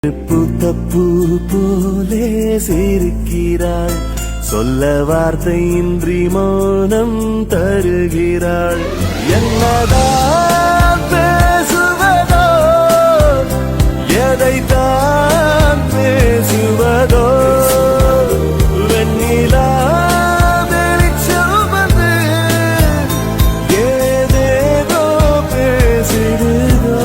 பூத்த பூ போலே சிரிக்கிறாள், சொல்ல வார்த்தையின்றி மௌனம் தருகிறாள். என்னதான் பேசுவதோ, எதைத்தான் பேசுவதோ, வெண்ணிலா வெளிச்சம் வந்து ஏதேதோ பேசிடுதோ.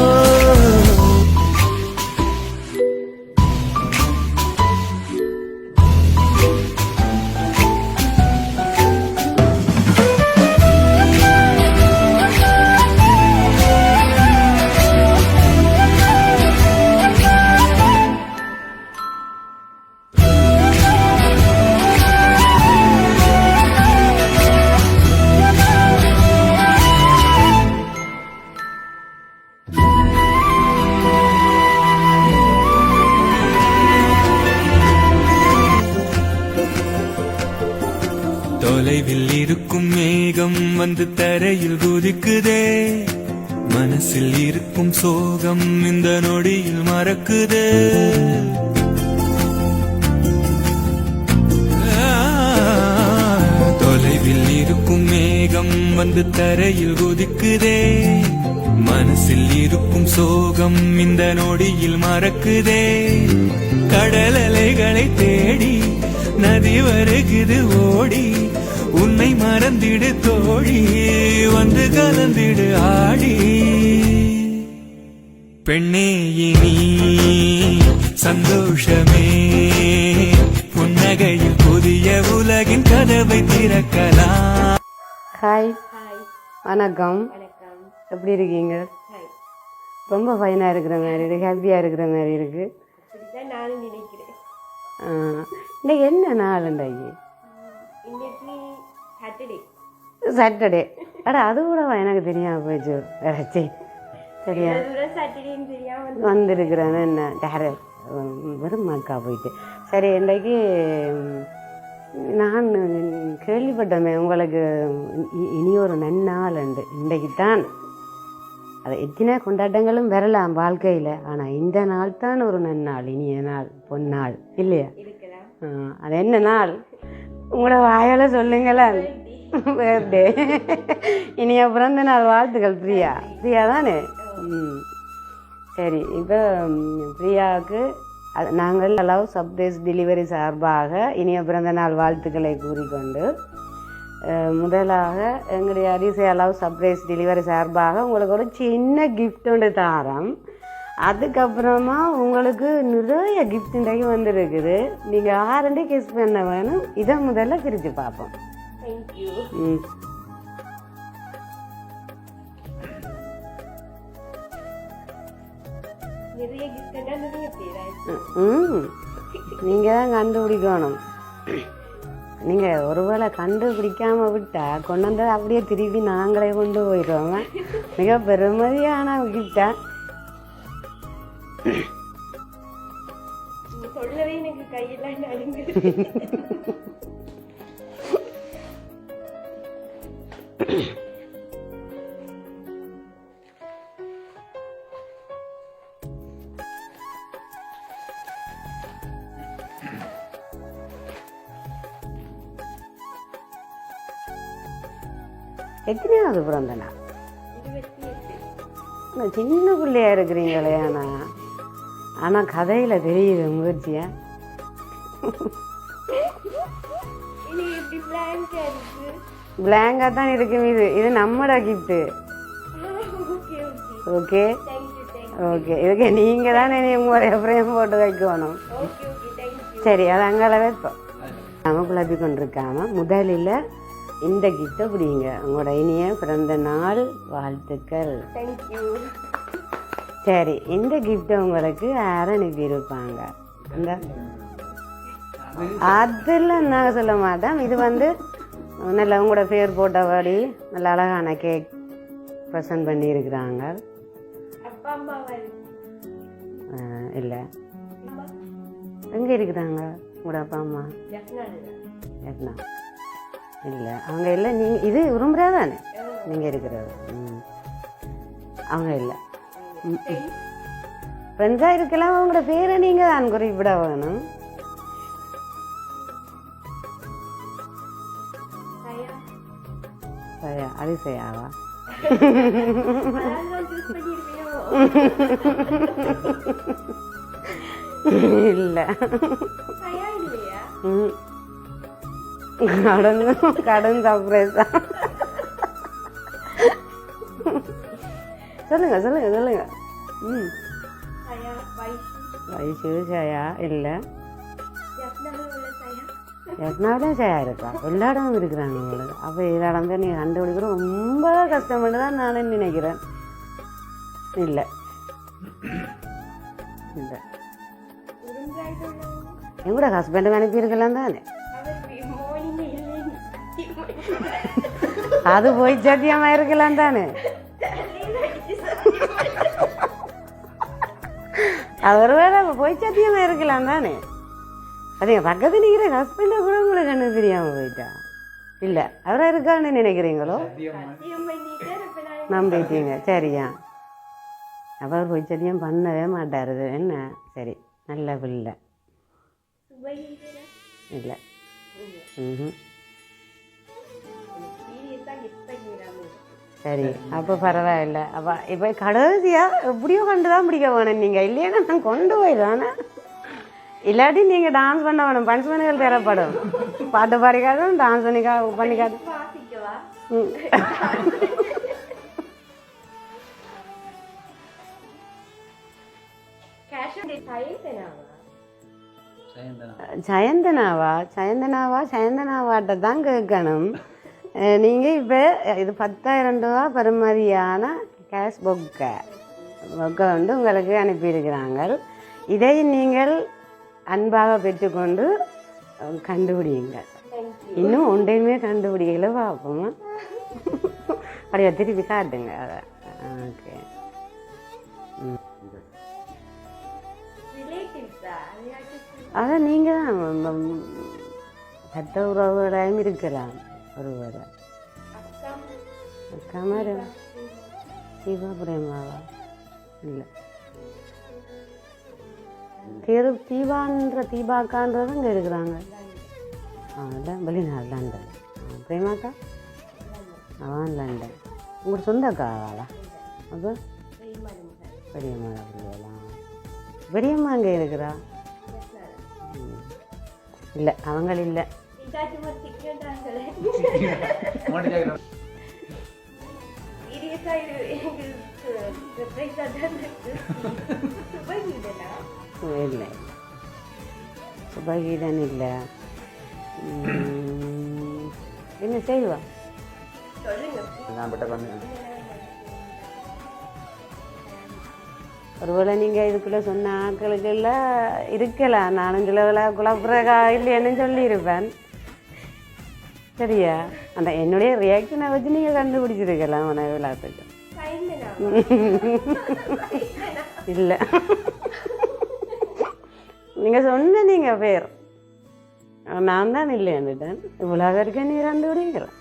தொலைவில் இருக்கும் மேகம் வந்து தரையில் குதிக்குதே, மனசில் இருக்கும் சோகம் இந்த நொடியில் மறக்குதே. தொலைவில் இருக்கும் மேகம் வந்து தரையில் குதிக்குதே, மனசில் இருக்கும் சோகம் இந்த நொடியில் மறக்குதே. கடல் அலைகளை தேடி நதி வருகுது ஓடி, உன்னை மறந்திடு தோழி, வந்து கலந்திடு ஆடி. பெண்ணே இனி சந்தோஷமே, புன்னகையில் புதிய உலகின் கதவை திறக்கலாம். ஹாய், வணக்கம். எப்படி இருக்கீங்க? ரொம்ப ஃபைனாக இருக்கிற மாதிரி இருக்கு, ஹாப்பியாக இருக்கிற மாதிரி இருக்கு. நானும் நினைக்கிறேன். இன்னைக்கு என்ன நாளுண்டாகி? இன்னைக்கு சாட்டர்டே. அடா அது கூட எனக்கு தெரியாமல் போயிடுச்சு. வேறச்சி சரியா வந்துருக்குறேன்னு என்ன யார் வெறும் மக்கா போயிட்டு. சரி, இன்றைக்கு நான் கேள்விப்பட்டோமே உங்களுக்கு இனி ஒரு நன்னாள் உண்டு. இன்றைக்கு தான் அது எத்தனை கொண்டாட்டங்களும் வரலாம் வாழ்க்கையில், ஆனால் இந்த நாள் தான் ஒரு நன்னாள், இனிய நாள், பொன்னாள் இல்லையா? அது என்ன நாள்? உங்களோட வாயால் சொல்லுங்களேன். பர்த்டே. இனிய பிறந்த நாள் வாழ்த்துக்கள். பிரியா தானே? சரி, இப்போ பிரியாவுக்கு நாங்கள் லவ் சர்ப்ரைஸ் டெலிவரி சார்பாக இனிய பிறந்த நாள் வாழ்த்துக்களை கூறிக்கொண்டு, முதலாக எங்களுடைய அதிசய லவ் சர்ப்ரைஸ் டெலிவரி சார்பாக உங்களுக்கு ஒரு சின்ன கிஃப்ட் ஒன்று தாரோம். அதுக்கப்புறமா உங்களுக்கு நிறைய கிஃப்ட் இன்றைக்கு வந்துருக்குது. நீங்கள் யாருண்டே கிஸ் பண்ண வேணும். இதை முதல்ல பிரித்து பார்ப்போம். நீங்கள் தான் கண்டுபிடிக்கணும். நீங்கள் ஒருவேளை கண்டுபிடிக்காமல் விட்டால் கொண்டு வந்தால் அப்படியே திருப்பி நாங்களே கொண்டு போயிடுவோங்க. மிக பெருமதியான கிஃப்டா. சொல்லவே எனக்கு கையெல்லாம் நடுங்கு. எத்தனையாவது பிறந்த நாள்? சின்ன பிள்ளையா இருக்கிறீங்களே. ஆனால் கதையில் தெரியுது முயற்சியா. பிளாங்காக தான் இருக்கும். இது நம்மளோட கிஃப்ட்டு. Okay okay. இதுக்கு நீங்கள் தானே உங்களுடைய ஃப்ரேம் போட்டு வைக்கணும். சரி, அது அங்கே வைப்போம். நம்ம குழப்பி கொண்டிருக்காம முதலில் இந்த கிஃப்ட்டை பிடிங்க. உங்களோட இனிய பிறந்த நாள் வாழ்த்துக்கள். சரி, இந்த கிஃப்ட்டை உங்களுக்கு யாரும் அனுப்பியிருப்பாங்க? அந்த அதெல்லாம் நாங்கள் சொல்ல மாட்டோம். இது நல்ல உங்களோட பேர் போட்டபடி நல்ல அழகான கேக் ப்ரெசன்ட் பண்ணியிருக்கிறாங்க. இல்லை, எங்கே இருக்கிறாங்க உங்களோட அப்பா அம்மா? எட்னா இல்லை, அவங்க இல்லை. நீங்கள் இது விரும்புகிறா தானே நீங்கள் இருக்கிறது? அவங்க இல்லை. ஃப்ரெண்ட்ஸாக இருக்கலாம், உங்களோட பேரை நீங்கள் தான் குறிப்பிட வேணும். சயா. சரியா, அதிசயாவா? அதான் choose பண்ணியிருப்பியோ? இல்லை. சயா இல்லையா? கடன் சர்ப்ரைஸா? சொல்லுங்க சொல்லுங்க சொல்லுங்க. சயா, வைஷு, வயசு ஜெயா இல்லை. யப்னாவில் உள்ள சயா. எத்தனாவதும் ஜெயா இருக்கா? எல்லா இடமும் இருக்கிறாங்க உங்களுக்கு. அப்போ இடம் தான் நீங்கள் கண்டுபிடிக்கிறோம் ரொம்ப கஷ்டப்பட்டு தான் நானும் நினைக்கிறேன். இல்லை இல்லை, உருண்டாயிட்டு உள்ளவங்க. எங்கூட ஹஸ்பண்டை அனுப்பியிருக்கலாம் தானே. அவர் morning இல்லைன்னு. அது போய் சத்தியமாக இருக்கலாம் தானே. அவர் வேற போய் சத்தியமாக இருக்கலாம் தானே. அதே பக்கத்து நிற்கிற ஹஸ்பண்டை கூட உங்களுக்கு கண்ணு தெரியாமல் போயிட்டா. இல்லை, அவராக இருக்கான்னு நினைக்கிறீங்களோ? சத்தியம் பண்ணிட்டு இப்ப நான் நம்பிட்டீங்க. சரியா, அப்போ அவர் போய் சத்தியம் பண்ணவே மாட்டார். என்ன சரி, நல்ல பிள்ளை. சுபகீதரா? இல்லை. சீரியஸா கெஸ் பண்ணிடாம. சரி, அப்போ பரவாயில்லை. அப்போ இப்போ கடைசியாக எப்படியோ கண்டு தான் பிடிக்க வேணும் நீங்கள். இல்லைன்னா நான் கொண்டு போயிடுவானே. இல்லாட்டி நீங்கள் டான்ஸ் பண்ண வேணும், பனிஷ்மெண்ட்கள் தரப்படும். பாட்டு பாடிக்காதும் டான்ஸ் பண்ணிக்காது. வாசிக்கவா? கேஷ் சயந்தனாவா? சயந்தனாவாட்ட தான் கேட்கணும். நீங்கள் இப்போ இது 10,000 ரூபா பெறுமதியான கேஷ் பொக்கை வந்து உங்களுக்கு அனுப்பியிருக்கிறாங்க. இதை நீங்கள் அன்பாக பெற்றுக்கொண்டு கண்டுபிடிங்க. இன்னும் ஒன்றையுமே கண்டுபிடிக்கல, பார்ப்போமா? அப்படியா, திருப்பி காட்டுங்க அதை. ஓகே. அதான் நீங்கள் தான் சட்ட உறவுகளாயும் இருக்கலாம். ஒருவர் அக்கா மாதிரி தீபா பிரேமாவா? இல்லை, தீபாக்கான்றது இங்கே இருக்கிறாங்க. இல்லை, வெளிநாடு லண்டன். பிரேமாக்கா அவன் லண்டன். உங்களோட சொந்த அக்கா ஆவாளா? அப்போ பெரியம்மா பிள்ளைலாம். பெரியம்மா அங்கே இருக்கிறா? இல்லை, அவங்க இல்லை. இல்லை, சுபகீதன் இல்லை. என்ன செய்வா? ஒருவேளை நீங்கள் இதுக்குள்ளே சொன்ன ஆட்களுக்கெல்லாம் இருக்கலாம். நானும் சில குழப்பறக்கா இல்லைன்னு சொல்லியிருப்பேன். சரியா, அந்த என்னுடைய ரியாக்ஷனை வச்சு நீங்கள் கண்டுபிடிச்சிருக்கலாம் உன விழாத்துக்கு. இல்லை, நீங்கள் சொன்ன நீங்கள் பேர் நான் தான் இல்லைன்னுட்டேன். இவ்வளோ வரைக்கும் நீ கண்டுபிடிக்கலாம்.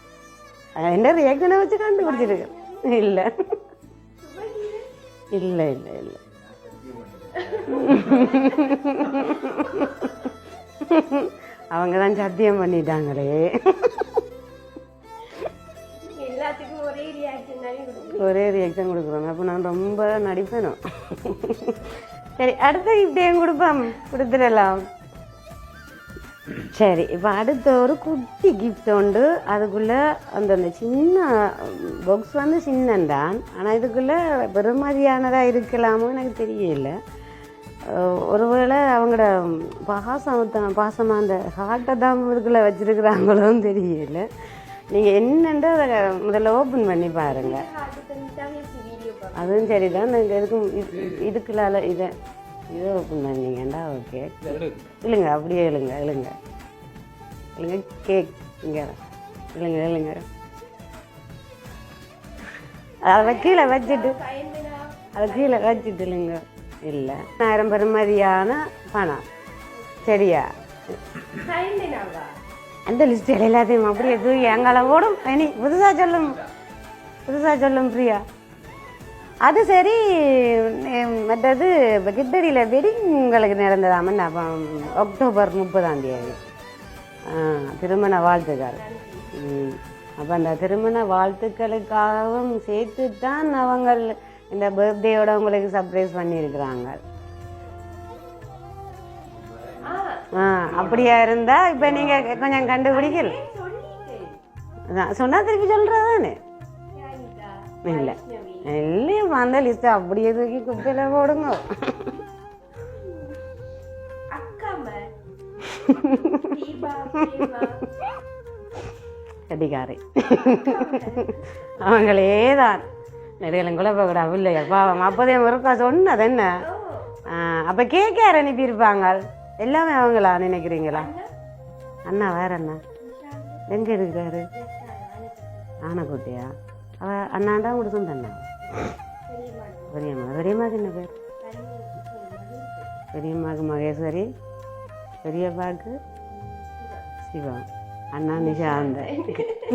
என்ன ரியாக்ஷனை வச்சு கண்டுபிடிச்சிருக்கேன். இல்லை இல்லை இல்லை இல்லை, அவங்க தான் சத்தியம் பண்ணிட்டாங்களே. எல்லாத்துக்கும் ஒரே ரியாக்ஷன் கொடுக்குறோம். அப்போ நான் ரொம்ப நடிப்பேனும். சரி, அடுத்த கிஃப்டையும் கொடுத்துடலாம். சரி, இப்போ அடுத்த ஒரு குட்டி கிஃப்ட் உண்டு. அதுக்குள்ளே அந்த சின்ன பாக்ஸ் வந்து சின்னந்தான், ஆனால் இதுக்குள்ளே பெருமதியானதாக இருக்கலாமோ எனக்கு தெரியல. ஒருவேளை அவங்களோட பாசமாக அந்த ஹார்ட்டை தான் இதுக்குள்ளே வச்சுருக்குறாங்களோன்னு தெரியல. நீங்கள் என்னென்று அதை முதல்ல ஓப்பன் பண்ணி பாருங்கள். அதுவும் சரி தான். நாங்கள் இதுக்குள்ளால இதை ஓப்பன் பண்ணிங்கண்டா. ஓகே, இல்லைங்க, அப்படியே இல்லைங்க கேக் இங்கே இல்லைங்க. அதை கீழே வச்சுட்டு இல்லைங்க. இல்லை, 1000 பெறுமதியான பணம். சரியா, அந்த லிஸ்ட் எல்லாத்தையும் அப்படியே தூக்கி எங்களை ஓடும். இனி புதுசாக சொல்லும் பிரியா. அது சரி. மற்றது இப்போ கிட்டடியில் வெட்டிங் உங்களுக்கு நடந்ததாம அப்போ அக்டோபர் 30 திருமண வாழ்த்துக்கள். அப்போ அந்த திருமண வாழ்த்துக்களுக்காகவும் சேர்த்து தான் அவங்க இந்த பர்த்டேயோட உங்களுக்கு சர்ப்ரைஸ் பண்ணியிருக்கிறாங்க. அப்படியா இருந்தா இப்போ நீங்கள் கொஞ்சம் கண்டுபிடிக்கல சொன்னா திருப்பி சொல்கிறதானே? இல்லை இல்லையும் அந்த லிஸ்ட் அப்படியே தூக்கி குப்பையில் போடுங்க. கட்டிக்காரை அவங்களே தான் நிறைய குழப்பக்கூடாது இல்லையா பாவம். அப்போதே ஒருக்கா சொன்னது என்ன? அப்போ கேட்க யார் அனுப்பியிருப்பாங்க? எல்லாமே அவங்களா நினைக்கிறீங்களா? அண்ணா வேற அண்ணா எங்கே இருக்காரு? ஆனக்கோட்டையா? அவ அண்ணாண்டா கூட சொந்தண்ணா. பெரியம்மா பெரியம்மாவுக்கு என்ன பேர்? பெரியம்மாவுக்கு மகேஸ்வரி, பெரியப்பாவுக்கு சிவா, அண்ணா நிஷாந்த.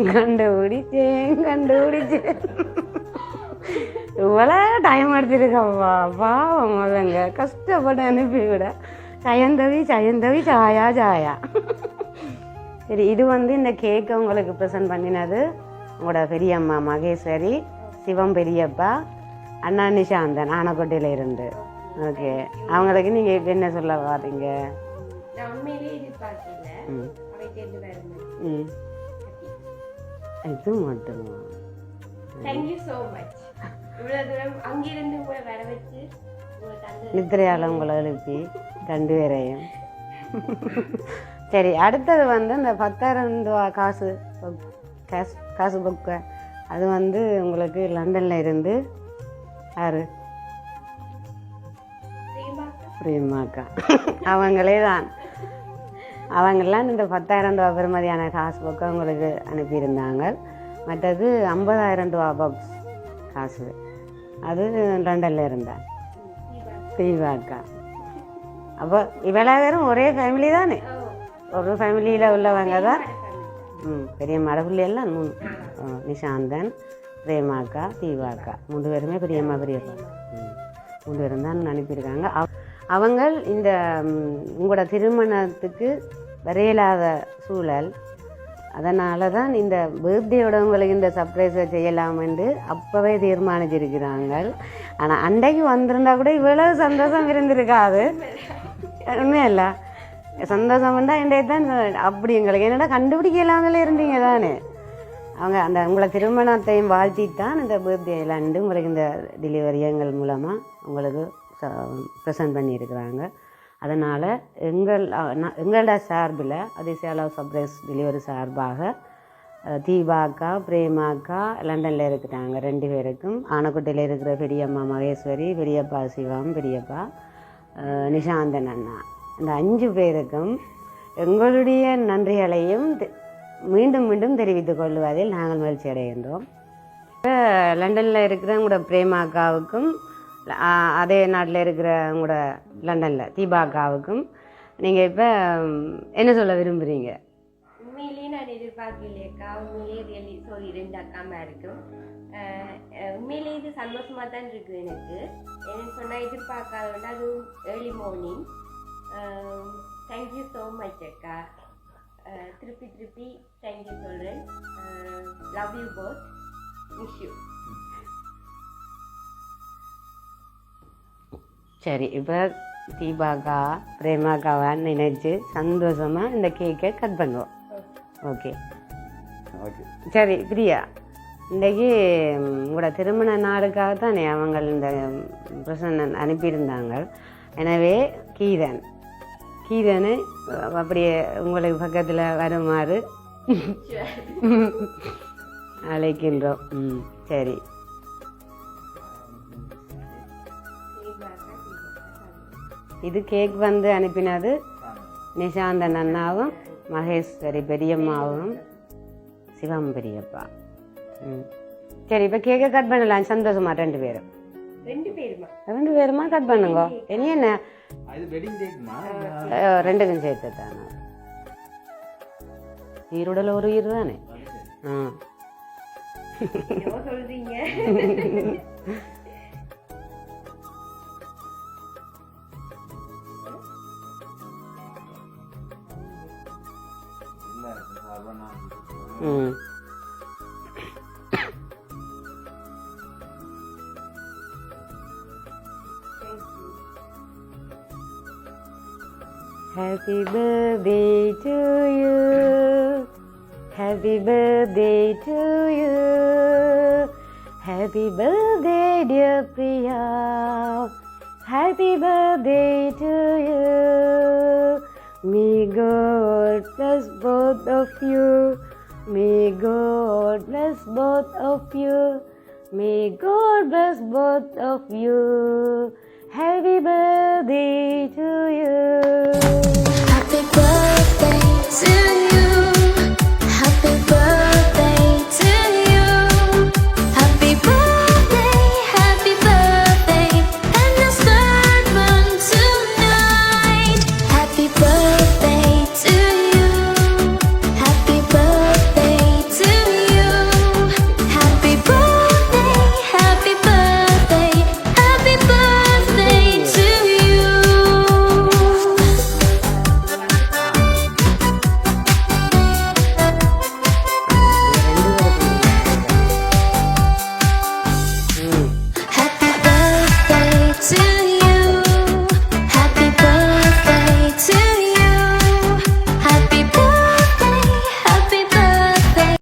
கண்டுபிடிச்சேன் இவ்வளோ டைம் எடுத்துருக்கப்பா பாவம். முதங்க கஷ்டப்பட்டு அனுப்பி விட சயந்தவி சாயா. சரி, இது இந்த கேக்கை உங்களுக்கு ப்ரெசன்ட் பண்ணினது உங்களோட பெரியம்மா மகேஸ்வரி, சிவம் பெரியப்பா, அண்ணா நிஷாந்தன் ஆனக்கோட்டையில் இருந்து. ஓகே, அவங்களுக்கு நீங்கள் இப்போ என்ன சொல்ல வாரீங்க? இது மட்டுமா? நித்திரையால் உங்களை எழுப்பி 2 பேரையும். சரி, அடுத்தது இந்த 10,000 ரூபா காசு புக்கு. அது உங்களுக்கு லண்டனில் இருந்து யாரு? பிரேமாக்கா. அவங்களே தான். அவங்கெல்லாம் இந்த 10,000 ரூபா பெறுமதியான காசு புக்கை உங்களுக்கு அனுப்பியிருந்தாங்க. மற்றது 50,000 ரூபா பாக்ஸ் காசு, அது லண்டனில் இருந்தான் தீபாக்கா. அப்போ இவ்வளோ பேரும் ஒரே ஃபேமிலி தானே? ஒரு ஃபேமிலியில் உள்ளவங்க தான். பெரிய மடப்புள்ளியெல்லாம் 3 நிஷாந்தன், பிரேமாக்கா, தீபாக்கா 3 பேருமே பெரியம்மா பெரியப்பா 3 பேரும் தான் அனுப்பியிருக்காங்க. அவங்க இந்த உங்களோட திருமணத்துக்கு வரையலாத சூழல், அதனால தான் இந்த பர்த்டேயோட உங்களுக்கு இந்த சர்ப்ரைஸை செய்யலாம் என்று அப்போவே தீர்மானிச்சிருக்கிறாங்க. ஆனால் அன்றைக்கு வந்திருந்தா கூட இவ்வளோ சந்தோஷம் இருந்திருக்காது. உண்மையில்ல சந்தோஷம் பண்ணால் இன்றைக்கு தான் அப்படி எங்களுக்கு என்னடா கண்டுபிடிக்கலாமலே இருந்தீங்க தானே. அவங்க அந்த உங்களை திருமணத்தையும் வாழ்த்தித்தான் இந்த பர்த்டேலாண்டு உங்களுக்கு இந்த டெலிவரி எங்கள் மூலமாக உங்களுக்கு ப்ரெசன்ட் பண்ணியிருக்கிறாங்க. அதனால் எங்களோட சார்பில் அதிசய சர்ப்ரைஸ் டெலிவரி சார்பாக தீபாக்கா, பிரேமாக்கா லண்டனில் இருக்கிறாங்க 2 பேருக்கும், ஆனக்கோட்டையில் இருக்கிற பெரியம்மா மகேஸ்வரி, பெரியப்பா சிவம், பெரியப்பா நிஷாந்தன் அண்ணா, இந்த 5 பேருக்கும் எங்களுடைய நன்றிகளையும் மீண்டும் மீண்டும் தெரிவித்துக் கொள்வதில் நாங்கள் மகிழ்ச்சி அடைகின்றோம். லண்டனில் இருக்கிற உங்களோட பிரேமாக்காவுக்கும், அதே நாட்டில் இருக்கிற உங்களோட லண்டனில் தீபாக்காவுக்கும் நீங்கள் இப்போ என்ன சொல்ல விரும்புகிறீங்க? உண்மையிலேயே நான் எதிர்பார்க்கலையக்கா. உண்மையிலேயே ரியலி சாரி 2 அக்காமா இருக்கும். உண்மையிலேயே இது சந்தோஷமாக தான் இருக்குது எனக்கு. என்ன சொன்னால் எதிர்பார்க்காத அது early morning. Thank you so much அக்கா. திருப்பி தேங்க்யூ சொல்கிறேன். Love you both. Wish you. சரி, இப்போ தீபாக்கா பிரேமாக்காவான்னு நினைச்சு சந்தோஷமாக இந்த கேக்கை கட் பண்ணுவோம். ஓகே சரி பிரியா, இன்றைக்கி உங்களோட திருமண நாளுக்காக தானே அவங்க இந்த பிரசன்ன அனுப்பியிருந்தாங்க. எனவே கீதனை அப்படியே உங்களுக்கு பக்கத்தில் வருமாறு அழைக்கின்றோம். சரி, இது கேக் அனுப்பினது நிஷாந்தன் அண்ணாவும் மகேஸ்வரி பெரியம்மாவும் சிவம் பெரியப்பா. சரி, இப்போ கேக்கை கட் பண்ணலாம். சந்தோஷமா 2 பேரும் 2 பேருமா கட் பண்ணுங்க. இனி என்ன 2க்கும் சேர்த்து தானே? ஈரோடல ஒரு ஈர் தானே? ம் Happy birthday to you. Happy birthday to you. Happy birthday, dear Priya. Happy birthday to you. May God bless both of you. May God bless both of you. May God bless both of you. Happy birthday to you.